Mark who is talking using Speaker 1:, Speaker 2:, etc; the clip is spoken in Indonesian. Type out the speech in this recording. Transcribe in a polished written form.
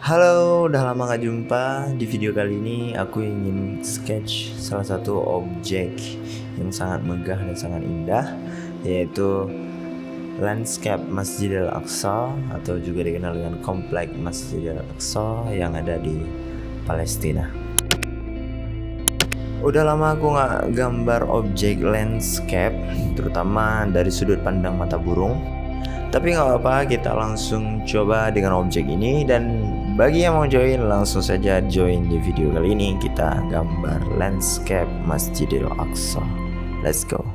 Speaker 1: Halo, udah lama gak jumpa. Di video kali ini aku ingin sketch salah satu objek yang sangat megah dan sangat indah, yaitu Lansekap Masjid Al-Aqsa atau juga dikenal dengan komplek Masjid Al-Aqsa yang ada di Palestina. Udah lama aku gak gambar objek landscape, terutama dari sudut pandang mata burung. Tapi gak apa-apa, kita langsung coba dengan objek ini. Dan bagi yang mau join, langsung saja join di video kali ini. Kita gambar landscape Masjidil Aqsa. Let's go.